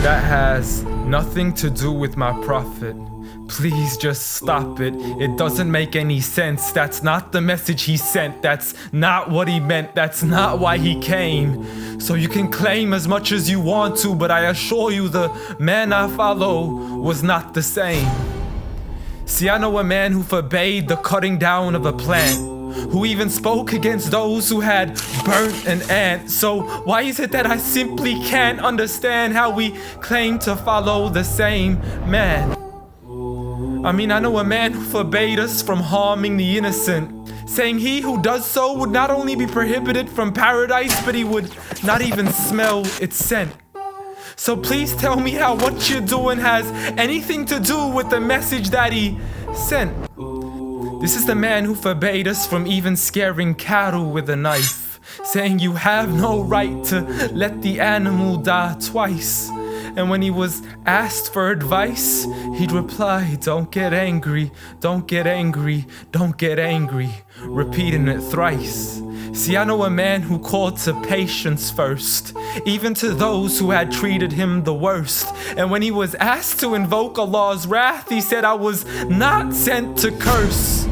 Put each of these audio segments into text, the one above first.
That has nothing to do with my prophet. Please just stop it. It doesn't make any sense. That's not the message he sent. That's not what he meant. That's not why he came. So you can claim as much as you want to, but I assure you the man I follow was not the same. See, I know a man who forbade the cutting down of a plant, who even spoke against those who had burnt an ant. So why is it that I simply can't understand how we claim to follow the same man? I mean, I know a man who forbade us from harming the innocent, saying he who does so would not only be prohibited from paradise, but he would not even smell its scent. So please tell me how what you're doing has anything to do with the message that he sent. This is the man who forbade us from even scaring cattle with a knife, saying you have no right to let the animal die twice. And when he was asked for advice, he'd reply, don't get angry, don't get angry, don't get angry, repeating it thrice. See, I know a man who called to patience first, even to those who had treated him the worst. And when he was asked to invoke Allah's wrath, he said, I was not sent to curse,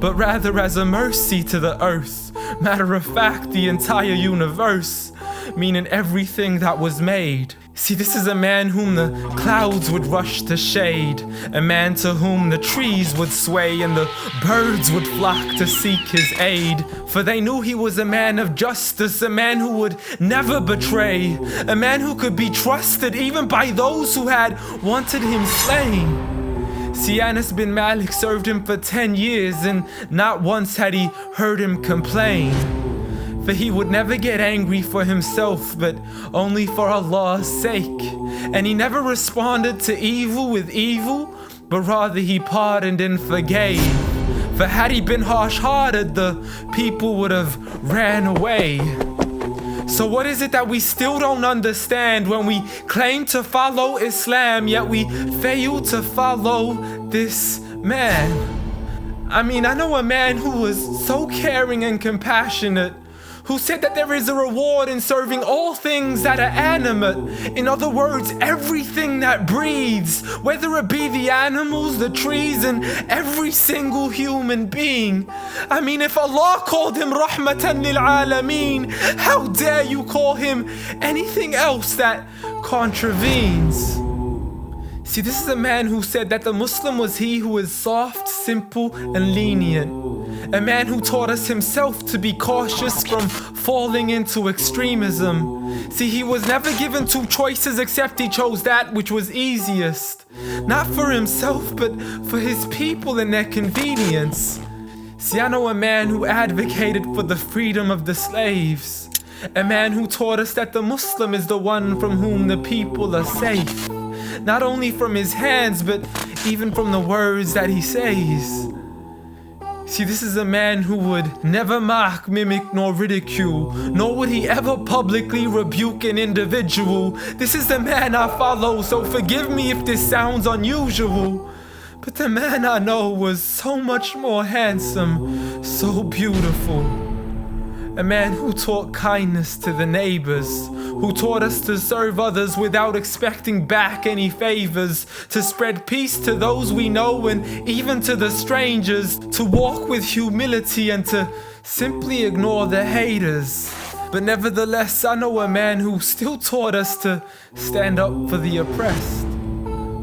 but rather as a mercy to the earth. Matter of fact, the entire universe, meaning everything that was made. See, this is a man whom the clouds would rush to shade, a man to whom the trees would sway and the birds would flock to seek his aid. For they knew he was a man of justice, a man who would never betray, a man who could be trusted even by those who had wanted him slain. See, Anas bin Malik served him for 10 years and not once had he heard him complain. For he would never get angry for himself, but only for Allah's sake. And he never responded to evil with evil, but rather he pardoned and forgave. For had he been harsh-hearted, the people would have ran away. So what is it that we still don't understand when we claim to follow Islam, yet we fail to follow this man? I mean, I know a man who was so caring and compassionate, who said that there is a reward in serving all things that are animate. In other words, everything that breathes, whether it be the animals, the trees, and every single human being. I mean, if Allah called him Rahmatan lil Alameen, how dare you call him anything else that contravenes? See, this is a man who said that the Muslim was he who is soft, simple, and lenient. A man who taught us himself to be cautious from falling into extremism. See, he was never given two choices except he chose that which was easiest. Not for himself, but for his people and their convenience. See, I know a man who advocated for the freedom of the slaves. A man who taught us that the Muslim is the one from whom the people are safe. Not only from his hands, but even from the words that he says. See, this is a man who would never mock, mimic, nor ridicule, nor would he ever publicly rebuke an individual. This is the man I follow, so forgive me if this sounds unusual. But the man I know was so much more handsome, so beautiful. A man who taught kindness to the neighbors, who taught us to serve others without expecting back any favors, to spread peace to those we know and even to the strangers, to walk with humility and to simply ignore the haters. But nevertheless, I know a man who still taught us to stand up for the oppressed.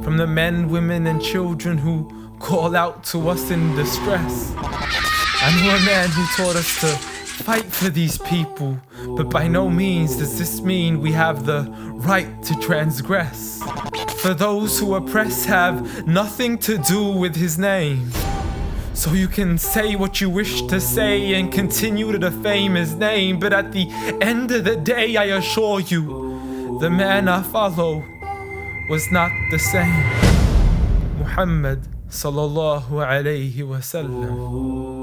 From the men, women, and children who call out to us in distress. I know a man who taught us to fight for these people, but by no means does this mean we have the right to transgress. For those who oppress have nothing to do with his name. So you can say what you wish to say and continue to defame his name, but at the end of the day, I assure you, the man I follow was not the same. Muhammad sallallahu alayhi wa sallam.